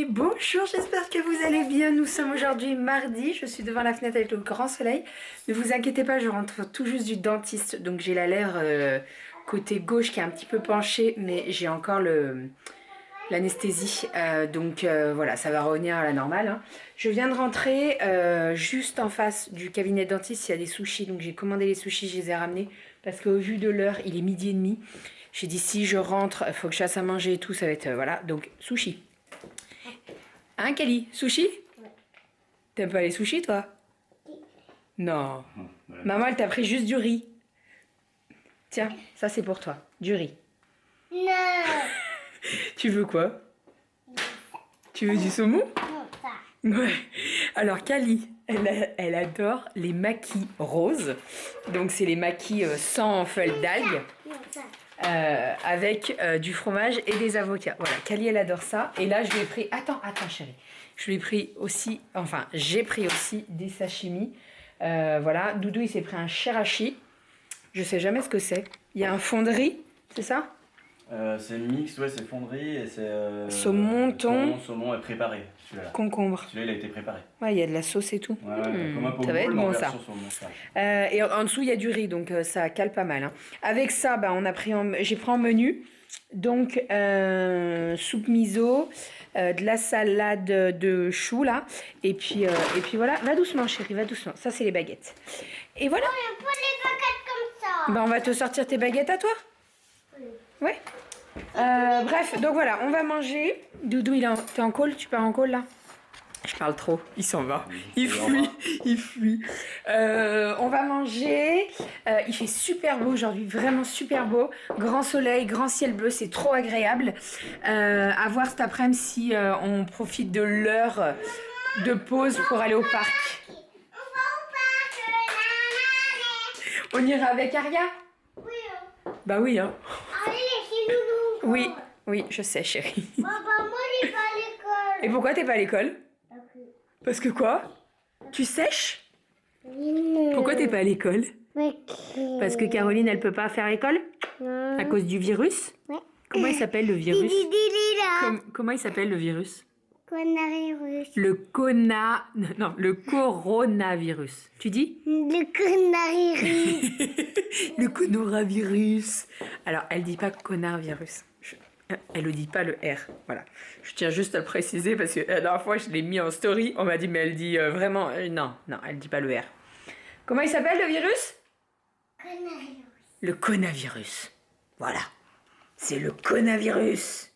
bonjour, j'espère que vous allez bien. Nous sommes aujourd'hui mardi, je suis devant la fenêtre avec le grand soleil. Ne vous inquiétez pas, je rentre tout juste du dentiste, donc j'ai la lèvre côté gauche qui est un petit peu penchée, mais j'ai encore l'anesthésie, donc voilà, ça va revenir à la normale. Hein. Je viens de rentrer juste en face du cabinet de dentiste, il y a des sushis, donc j'ai commandé les sushis, je les ai ramenés, parce qu'au vu de l'heure, il est 12h30. J'ai dit si je rentre, il faut que je fasse à manger et tout, ça va être, voilà, donc sushi. Hein, Kali? Sushi? Ouais. T'aimes pas les sushis, toi? Oui. Non. Voilà. Maman, elle t'a pris juste du riz. Tiens, ça c'est pour toi. Du riz. Non. Tu veux quoi? Tu veux du saumon? Non, ça. Ouais. Alors, Kali, elle adore les maquis roses. Donc, c'est les maquis sans feuilles d'algues. Avec du fromage et des avocats. Voilà, Kali elle adore ça. Et là je lui ai pris, attends chérie, je lui ai pris aussi, enfin j'ai pris aussi des sashimi. Voilà, Doudou il s'est pris un shirashi. Je sais jamais ce que c'est. Il y a un fond de riz, c'est ça? C'est mix, ouais, c'est fonderie et c'est saumon, thon, saumon est préparé, celui-là. Concombre. Celui-là il a été préparé. Ouais, il y a de la sauce et tout. Ouais, comme un ça va être bon ça. Saumon, et en dessous il y a du riz, donc ça cale pas mal. Hein. Avec ça, bah, j'ai pris en menu. Donc soupe miso, de la salade de choux là, et puis voilà. Va doucement chérie, va doucement. Ça c'est les baguettes. Et voilà. Non, pas les baguettes comme ça. Bah on va te sortir tes baguettes à toi. Oui. Ouais. Bref, donc voilà, on va manger. Doudou, t'es en call? Tu pars en call là? Je parle trop, il s'en va. Il fuit. On va manger. Il fait super beau aujourd'hui, vraiment super beau. Grand soleil, grand ciel bleu, c'est trop agréable. À voir cet après-midi si on profite de l'heure de pause pour aller au parc. On va au parc. On ira avec Aria? Oui. Bah oui, hein. Allez, c'est Loulou. Oui, je sais, chérie. Papa, moi, je vais pas à l'école. Et pourquoi t'es pas à l'école? Parce que quoi? Tu sèches? Pourquoi t'es pas à l'école? Parce que Caroline, elle peut pas faire l'école? À cause du virus? Ouais. Comment il s'appelle le virus? Comment il s'appelle le virus? Coronavirus. Le coronavirus. Tu dis? Le coronavirus. Le coronavirus. Alors, elle dit pas connard-virus. Elle ne dit pas le R. Voilà. Je tiens juste à le préciser parce que la dernière fois, je l'ai mis en story. On m'a dit, mais elle dit vraiment... non, elle dit pas le R. Comment il s'appelle le virus? Coronavirus. Le coronavirus. Voilà. C'est le coronavirus.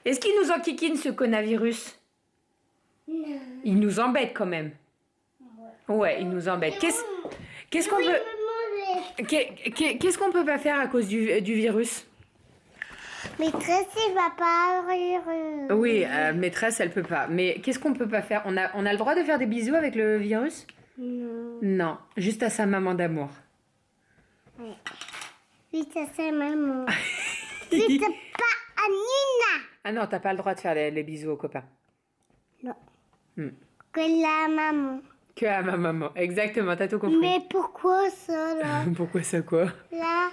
Est-ce qu'il nous enquiquine ce coronavirus? Non. Il nous embête quand même. Ouais, il nous embête. Qu'est-ce qu'on peut... Qu'est-ce qu'on peut pas faire à cause du virus? Maîtresse, il va pas rire. Oui, maîtresse, elle peut pas. Mais qu'est-ce qu'on peut pas faire? On a le droit de faire des bisous avec le virus? Non. Non, juste à sa maman d'amour. Ouais. Vite à sa maman. Vite pas à Nina. Ah non, t'as pas le droit de faire les bisous aux copains. Non. Que la maman. Que à ma maman, exactement, t'as tout compris. Mais pourquoi ça là? Pourquoi ça quoi? Là,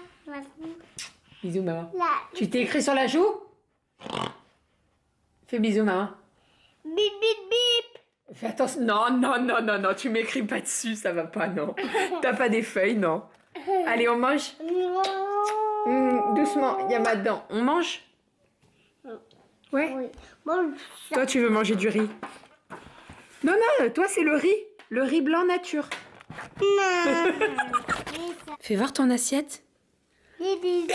Bisous maman. là. Tu t'es écrit sur la joue? Fais bisous maman. Bip bip bip. Fais attention. Non, tu m'écris pas dessus, ça va pas, non. T'as pas des feuilles, non. Allez, on mange? Doucement, il y a ma dent. On mange? Ouais. Oui. Bon, Toi, tu veux manger du riz? Non, toi, c'est le riz. Le riz blanc nature. non. Fais voir ton assiette. Les bisous.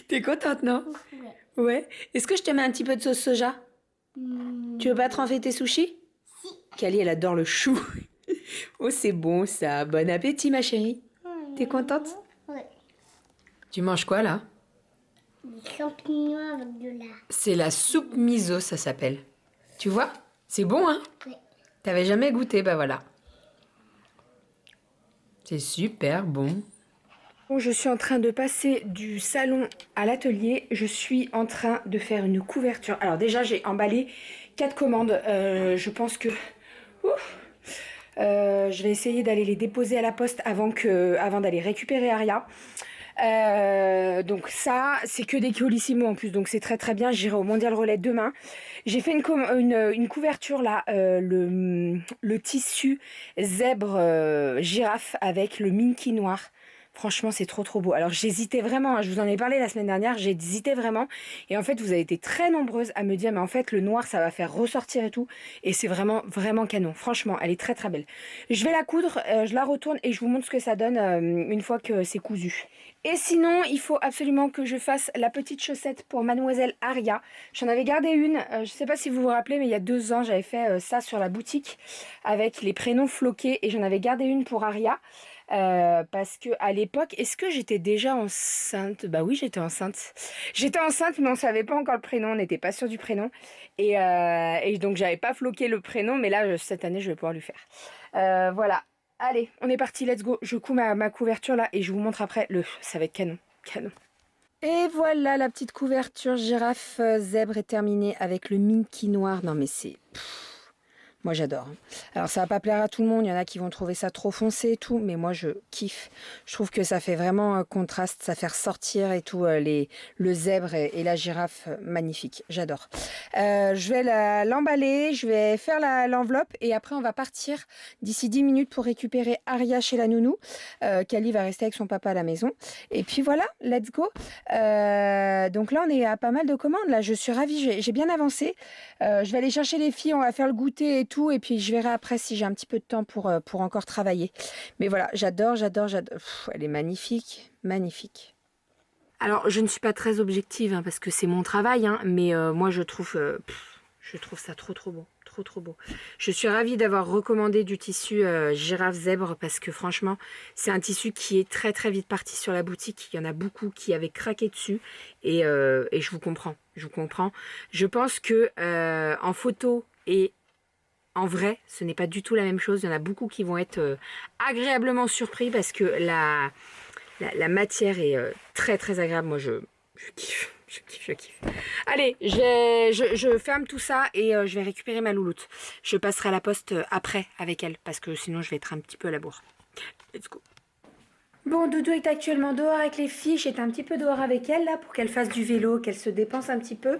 T'es contente, non? Ouais. Est-ce que je te mets un petit peu de sauce soja? Tu veux pas tremper tes sushis? Si. Kali, elle adore le chou. Oh, c'est bon ça. Bon appétit, ma chérie. T'es contente? Oui. Tu manges quoi, là? Des champignons avec de la... C'est la soupe miso, ça s'appelle. Tu vois? C'est bon, hein? Oui. T'avais jamais goûté, bah voilà. C'est super bon. Bon, je suis en train de passer du salon à l'atelier. Je suis en train de faire une couverture. Alors déjà, j'ai emballé 4 commandes. Je pense que... je vais essayer d'aller les déposer à la poste avant d'aller récupérer Aria. Donc ça, c'est que des Colissimo en plus, donc c'est très très bien. J'irai au Mondial Relais demain. J'ai fait une couverture là, le tissu zèbre girafe avec le minky noir. Franchement, c'est trop trop beau. Alors j'hésitais vraiment, hein, je vous en ai parlé la semaine dernière, j'hésitais vraiment. Et en fait, vous avez été très nombreuses à me dire, mais en fait, le noir, ça va faire ressortir et tout. Et c'est vraiment vraiment canon. Franchement, elle est très très belle. Je vais la coudre, je la retourne et je vous montre ce que ça donne une fois que c'est cousu. Et sinon, il faut absolument que je fasse la petite chaussette pour Mademoiselle Aria. J'en avais gardé une, je ne sais pas si vous vous rappelez, mais il y a 2 ans, j'avais fait ça sur la boutique avec les prénoms floqués et j'en avais gardé une pour Aria. Parce que à l'époque, est-ce que j'étais déjà enceinte? Bah oui, j'étais enceinte. J'étais enceinte, mais on savait pas encore le prénom, on n'était pas sûr du prénom. Et donc j'avais pas floqué le prénom, mais là cette année je vais pouvoir lui faire. Voilà. Allez, on est parti, let's go. Je couds ma couverture là et je vous montre après. Ça va être canon, canon. Et voilà, la petite couverture girafe zèbre est terminée avec le minky noir. Non mais c'est... Moi j'adore. Alors ça va pas plaire à tout le monde, il y en a qui vont trouver ça trop foncé et tout, mais moi je kiffe. Je trouve que ça fait vraiment un contraste, ça fait ressortir et tout, le zèbre et la girafe, magnifique, j'adore. Je vais l'emballer, je vais faire l'enveloppe et après on va partir d'ici 10 minutes pour récupérer Aria chez la nounou. Kali va rester avec son papa à la maison. Et puis voilà, let's go. Donc là on est à pas mal de commandes, là je suis ravie, j'ai bien avancé. Je vais aller chercher les filles, on va faire le goûter et tout, et puis je verrai après si j'ai un petit peu de temps pour encore travailler. Mais voilà, j'adore. Pff, elle est magnifique, magnifique. Alors, je ne suis pas très objective, hein, parce que c'est mon travail, hein, mais moi je trouve ça trop trop beau. Trop beau. Je suis ravie d'avoir recommandé du tissu girafe zèbre parce que franchement c'est un tissu qui est très très vite parti sur la boutique. Il y en a beaucoup qui avaient craqué dessus et je vous comprends. Je pense que en photo et en vrai ce n'est pas du tout la même chose. Il y en a beaucoup qui vont être agréablement surpris parce que la matière est très très agréable. Moi je kiffe. Je kiffe. Allez, je ferme tout ça et je vais récupérer ma louloute. Je passerai à la poste après avec elle parce que sinon je vais être un petit peu à la bourre. Let's go. Bon, Doudou est actuellement dehors avec les filles. J'étais un petit peu dehors avec elle là pour qu'elle fasse du vélo, qu'elle se dépense un petit peu.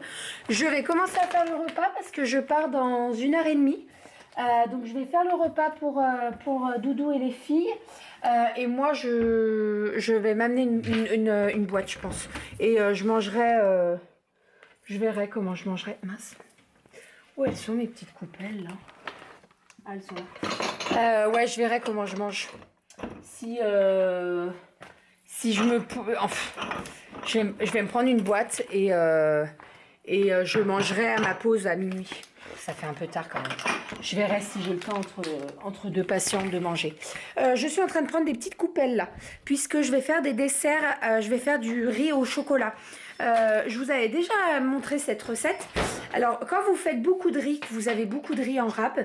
Je vais commencer à faire le repas parce que je pars dans 1h30. Donc je vais faire le repas pour Doudou et les filles. Et moi je vais m'amener une boîte je pense. Et je mangerai... je verrai comment je mangerai. Mince. Où elles sont mes petites coupelles là? Ah, elles sont là. Ouais, je verrai comment je mange. Si je me... Enfin, je vais me prendre une boîte et je mangerai à ma pause à minuit. Ça fait un peu tard quand même. Je verrai si j'ai le temps entre 2 patients de manger. Je suis en train de prendre des petites coupelles là, puisque je vais faire des desserts. Je vais faire du riz au chocolat. Je vous avais déjà montré cette recette. Alors, quand vous faites beaucoup de riz, que vous avez beaucoup de riz en râpe,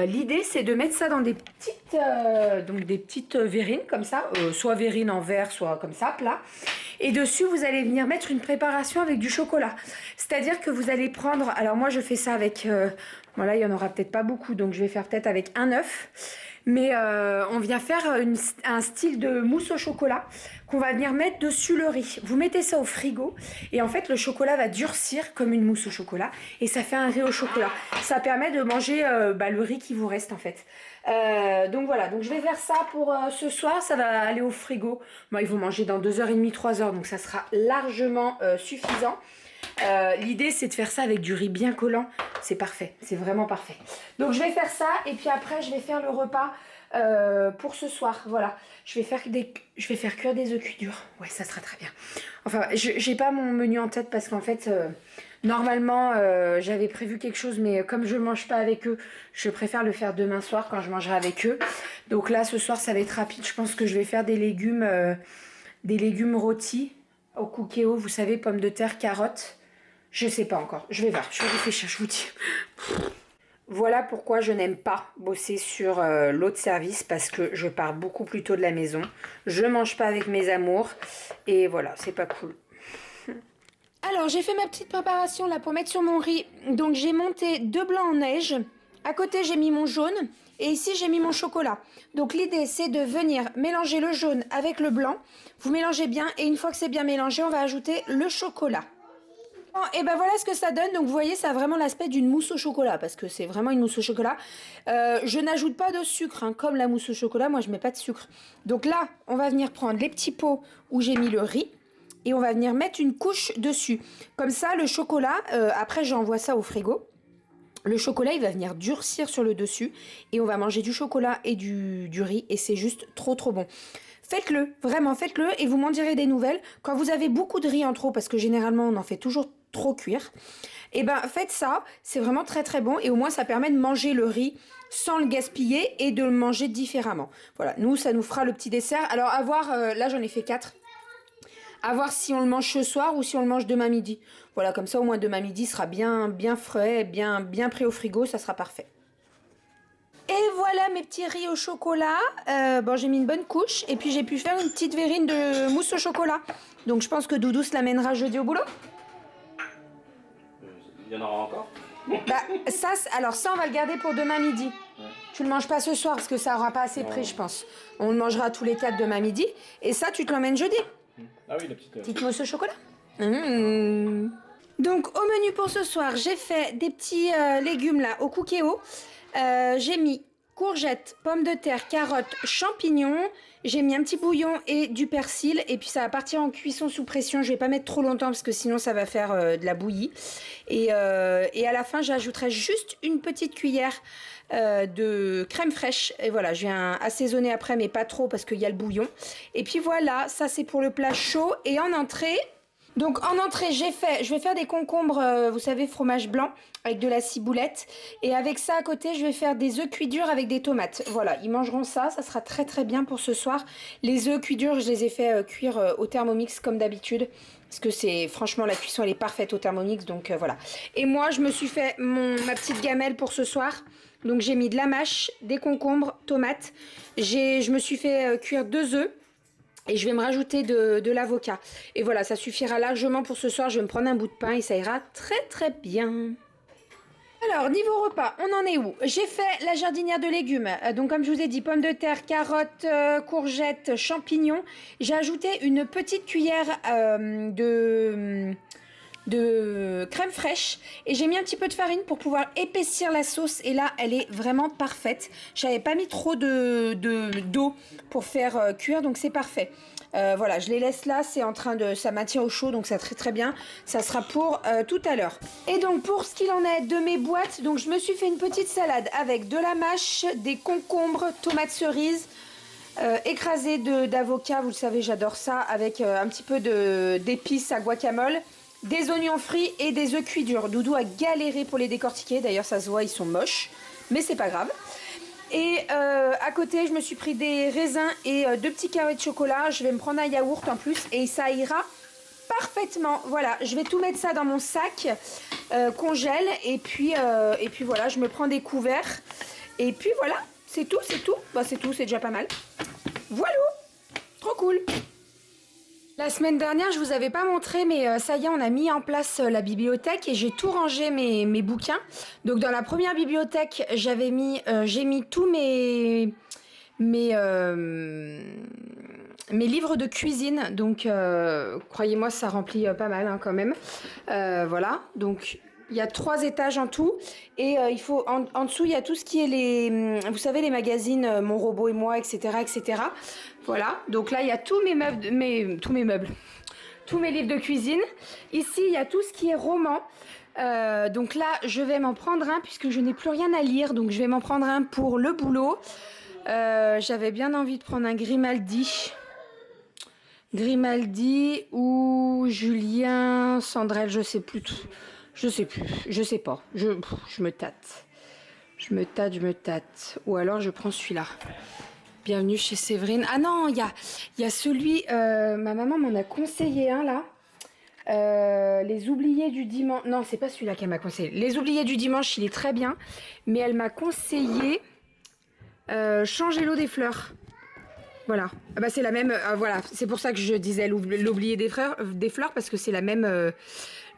l'idée c'est de mettre ça dans des petites verrines comme ça, soit verrines en verre, soit comme ça, plat. Et dessus, vous allez venir mettre une préparation avec du chocolat. C'est-à-dire que vous allez prendre... Alors moi, je fais ça avec... bon là, il n'y en aura peut-être pas beaucoup, donc je vais faire peut-être avec un œuf. Mais on vient faire un style de mousse au chocolat qu'on va venir mettre dessus le riz. Vous mettez ça au frigo et en fait, le chocolat va durcir comme une mousse au chocolat et ça fait un riz au chocolat. Ça permet de manger le riz qui vous reste en fait. Donc voilà, donc je vais faire ça pour ce soir, ça va aller au frigo. Bon, ils vont manger dans 2h30, 3h, donc ça sera largement suffisant. L'idée c'est de faire ça avec du riz bien collant, c'est parfait, c'est vraiment parfait. Donc je vais faire ça et puis après je vais faire le repas pour ce soir. Voilà, je vais faire cuire des œufs cuits durs. Ouais, ça sera très bien. Enfin, j'ai pas mon menu en tête parce qu'en fait normalement j'avais prévu quelque chose, mais comme je mange pas avec eux, je préfère le faire demain soir quand je mangerai avec eux. Donc là ce soir ça va être rapide. Je pense que je vais faire des légumes rôtis au cookéo, vous savez, pommes de terre, carottes. Je sais pas encore, je vais voir, je vais réfléchir, je vous dis. Voilà pourquoi je n'aime pas bosser sur l'autre service, parce que je pars beaucoup plus tôt de la maison. Je mange pas avec mes amours et voilà, c'est pas cool. Alors j'ai fait ma petite préparation là pour mettre sur mon riz. Donc j'ai monté 2 blancs en neige. À côté j'ai mis mon jaune Et ici, j'ai mis mon chocolat. Donc l'idée, c'est de venir mélanger le jaune avec le blanc. Vous mélangez bien et une fois que c'est bien mélangé, on va ajouter le chocolat. Bon, et ben voilà ce que ça donne. Donc vous voyez, ça a vraiment l'aspect d'une mousse au chocolat parce que c'est vraiment une mousse au chocolat. Je n'ajoute pas de sucre, hein, comme la mousse au chocolat. Moi, je mets pas de sucre. Donc là, on va venir prendre les petits pots où j'ai mis le riz et on va venir mettre une couche dessus. Comme ça, le chocolat, après j'envoie ça au frigo. Le chocolat, il va venir durcir sur le dessus et on va manger du chocolat et du riz et c'est juste trop trop bon. Faites-le, vraiment faites-le et vous m'en direz des nouvelles. Quand vous avez beaucoup de riz en trop, parce que généralement on en fait toujours trop cuire, et ben faites ça, c'est vraiment très très bon et au moins ça permet de manger le riz sans le gaspiller et de le manger différemment. Voilà, nous ça nous fera le petit dessert. Alors à voir, là j'en ai fait 4. À voir si on le mange ce soir ou si on le mange demain midi. Voilà, comme ça au moins demain midi sera bien frais, bien prêt au frigo, ça sera parfait. Et voilà mes petits riz au chocolat. Bon, j'ai mis une bonne couche et puis j'ai pu faire une petite verrine de mousse au chocolat. Donc je pense que Doudou se l'amènera jeudi au boulot. Il y en aura encore? Bah ça, alors ça on va le garder pour demain midi. Ouais. Tu le manges pas ce soir parce que ça aura pas assez pris, je pense. On le mangera tous les 4 demain midi. Et ça, tu te l'emmènes jeudi. Ah oui, la petite... Petite mousse au chocolat. Donc au menu pour ce soir, j'ai fait des petits légumes là au cookéo. J'ai mis courgettes, pommes de terre, carottes, champignons. J'ai mis un petit bouillon et du persil. Et puis ça va partir en cuisson sous pression. Je vais pas mettre trop longtemps parce que sinon ça va faire de la bouillie. Et à la fin, j'ajouterai juste une petite cuillère de crème fraîche. Et voilà, je viens assaisonner après, mais pas trop parce qu'il y a le bouillon. Et puis voilà, ça c'est pour le plat chaud. Et en entrée... Donc en entrée, je vais faire des concombres, vous savez, fromage blanc avec de la ciboulette. Et avec ça à côté, je vais faire des œufs cuits durs avec des tomates. Voilà, ils mangeront ça, ça sera très très bien pour ce soir. Les œufs cuits durs, je les ai fait cuire au Thermomix comme d'habitude. Parce que c'est, franchement, la cuisson elle est parfaite au Thermomix, donc voilà. Et moi, je me suis fait ma petite gamelle pour ce soir. Donc j'ai mis de la mâche, des concombres, tomates. Je me suis fait cuire 2 œufs. Et je vais me rajouter de l'avocat. Et voilà, ça suffira largement pour ce soir. Je vais me prendre un bout de pain et ça ira très très bien. Alors, niveau repas, on en est où? J'ai fait la jardinière de légumes. Donc, comme je vous ai dit, pommes de terre, carottes, courgettes, champignons. J'ai ajouté une petite cuillère de crème fraîche et j'ai mis un petit peu de farine pour pouvoir épaissir la sauce et là elle est vraiment parfaite. J'avais pas mis trop d'eau pour faire cuire, donc c'est parfait. Voilà, je les laisse là, c'est en train de, ça maintient au chaud, donc ça très très bien. Ça sera pour tout à l'heure. Et donc pour ce qu'il en est de mes boîtes, donc je me suis fait une petite salade avec de la mâche, des concombres, tomates cerises, écrasé d'avocat, vous le savez, j'adore ça, avec un petit peu d'épices à guacamole. Des oignons frits et des œufs cuits durs. Doudou a galéré pour les décortiquer. D'ailleurs, ça se voit, ils sont moches. Mais c'est pas grave. Et à côté, je me suis pris des raisins et 2 petits carrés de chocolat. Je vais me prendre un yaourt en plus. Et ça ira parfaitement. Voilà, je vais tout mettre ça dans mon sac. Congèle. Et puis voilà, je me prends des couverts. Et puis voilà, c'est tout, c'est tout. Bah, c'est tout, c'est déjà pas mal. Voilà, trop cool. La semaine dernière, je vous avais pas montré, mais ça y est, on a mis en place la bibliothèque et j'ai tout rangé mes bouquins. Donc dans la première bibliothèque, j'ai mis tous mes livres de cuisine. Donc croyez-moi, ça remplit pas mal hein, quand même. Voilà, donc il y a 3 étages en tout et il faut en dessous il y a tout ce qui est vous savez les magazines Mon robot et moi, etc., etc. Voilà, donc là il y a tous mes meubles, tous mes livres de cuisine. Ici il y a tout ce qui est roman. Donc là je vais m'en prendre un puisque je n'ai plus rien à lire, donc je vais m'en prendre un pour le boulot. J'avais bien envie de prendre un Grimaldi ou Julien Sandrel, je sais plus tout. Je sais pas. Je me tâte. Je me tâte. Ou alors je prends celui-là. Bienvenue chez Séverine. Ah non, il y a celui... ma maman m'en a conseillé un là. Les oubliés du dimanche... Non, c'est pas celui-là qu'elle m'a conseillé. Les oubliés du dimanche, il est très bien. Mais elle m'a conseillé... changer l'eau des fleurs. Voilà. Ah bah c'est la même... voilà. C'est pour ça que je disais l'oublié des fleurs parce que c'est la même...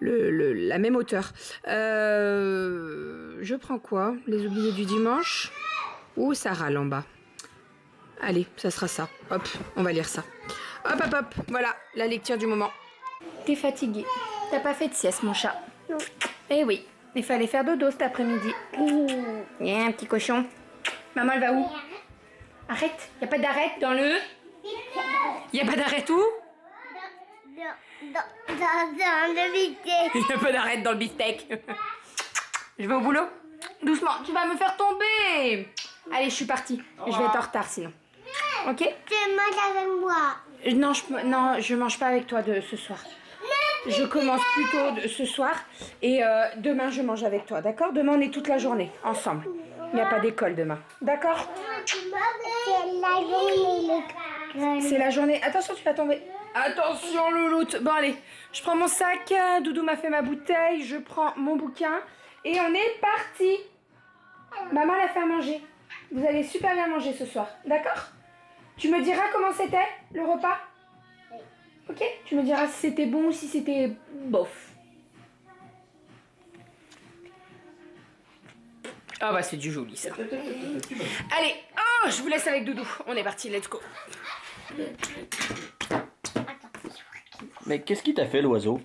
la même hauteur. Je prends quoi? Les oubliés du dimanche. Ouh, ça râle en bas. Allez, ça sera ça. Hop, on va lire ça. Hop, hop, hop. Voilà, la lecture du moment. T'es fatigué. T'as pas fait de sieste, mon chat. Non. Eh oui, il fallait faire dodo cet après-midi. Un petit cochon. Maman, elle va où? Arrête. Y a pas d'arrête dans le... Y a pas d'arrête où? Dans le bistec. Y a pas d'arrête dans le beefsteak. Je vais au boulot. Doucement, tu vas me faire tomber. Allez, je suis partie. Je vais être en retard sinon. Ok? Tu manges avec moi. Non, je mange pas avec toi ce soir. Je commence plus tôt ce soir et demain je mange avec toi, d'accord? Demain on est toute la journée ensemble. Il n'y a pas d'école demain, d'accord? C'est la journée. C'est la journée. Attention, tu vas tomber. Attention, louloute. Bon, allez, je prends mon sac. Doudou m'a fait ma bouteille. Je prends mon bouquin et on est parti. Maman l'a fait à manger. Vous allez super bien manger ce soir, d'accord? Tu me diras comment c'était le repas? Ok? Tu me diras si c'était bon ou si c'était bof. Ah bah c'est du joli ça. Allez, oh, je vous laisse avec Doudou. On est parti, let's go. Mais qu'est-ce qui t'a fait l'oiseau?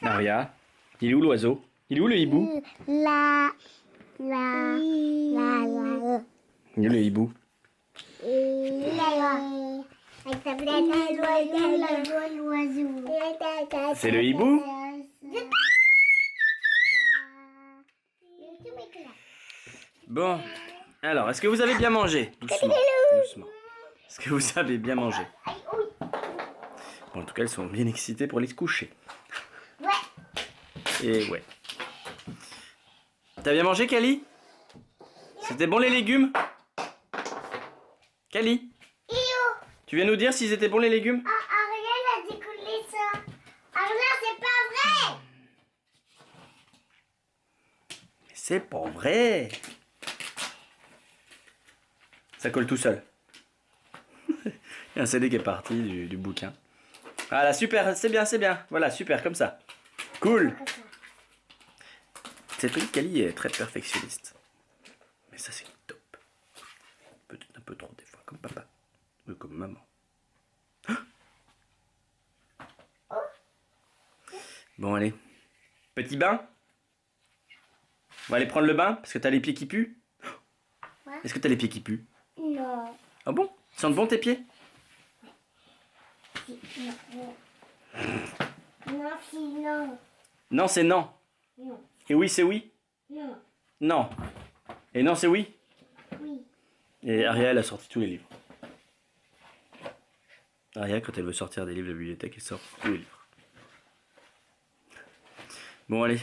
Maria, il est où l'oiseau? Il est où le hibou? La. Il est où le hibou? C'est le hibou? Bon, alors, est-ce que vous avez bien mangé? Doucement, doucement. Est-ce que vous avez bien mangé? Bon, en tout cas, elles sont bien excitées pour aller se coucher. Ouais. Et ouais. T'as bien mangé, Kali? C'était bon les légumes? Kali? Tu viens nous dire s'ils étaient bons les légumes? Ariel a décollé ça. Ariel, c'est pas vrai. Mais c'est pas vrai! Ça colle tout seul. Il y a un CD qui est parti du bouquin. Ah là, super, c'est bien, c'est bien. Voilà, super, comme ça. Cool! Cette petite Kali est très perfectionniste. Mais ça, c'est top. Peut-être un peu trop des fois, comme papa. Ou comme maman. Bon, allez. Petit bain? On va aller prendre le bain parce que t'as les pieds qui puent? Ouais. Est-ce que t'as les pieds qui puent? Non. Ah bon? Ils sentent bon tes pieds? Non, sinon. Non, c'est non. Non. Et oui, c'est oui? Non. Non. Et non, c'est oui? Oui. Et Ariel a sorti tous les livres. Ariel, quand elle veut sortir des livres de la bibliothèque, elle sort tous les livres. Bon, allez.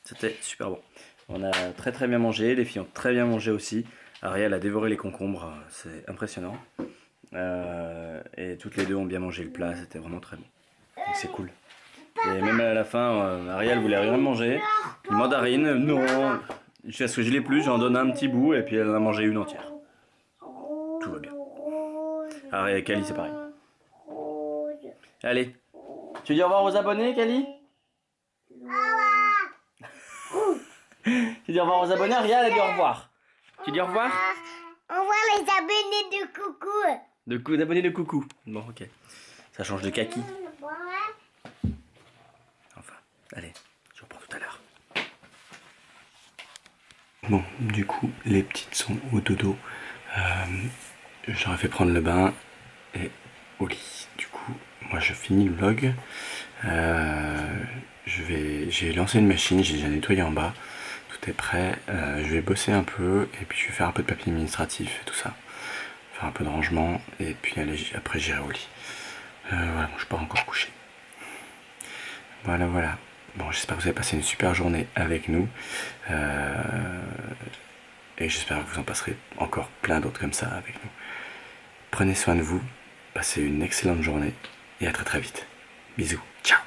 C'était super bon. On a très très bien mangé. Les filles ont très bien mangé aussi. Ariel a dévoré les concombres. C'est impressionnant. Et toutes les deux ont bien mangé le plat. C'était vraiment très bon. Donc c'est cool. Et même à la fin, Ariel voulait rien manger. Une mandarine, non. Jusqu'à ce que je l'ai plus, j'en donne un petit bout et puis elle en a mangé une entière. Tout va bien. Ariel, Kali, c'est pareil. Allez. Tu dis au revoir aux abonnés, Kali? Tu dis au revoir aux abonnés, Ariel, elle dit au revoir. Tu dis au revoir? On voit les abonnés de coucou. D'abonnés de coucou. Bon, ok. Ça change de kaki. Enfin, allez, je reprends tout à l'heure. Bon, du coup, les petites sont au dodo. J'aurais fait prendre le bain et au lit. Du coup, moi je finis le vlog. J'ai lancé une machine, j'ai déjà nettoyé en bas. Tout est prêt. Je vais bosser un peu et puis je vais faire un peu de papier administratif et tout ça. Faire un peu de rangement et puis après j'irai au lit. Voilà, bon, je suis pas encore couché. Voilà, voilà. Bon, j'espère que vous avez passé une super journée avec nous. Et j'espère que vous en passerez encore plein d'autres comme ça avec nous. Prenez soin de vous, passez une excellente journée et à très très vite. Bisous, ciao!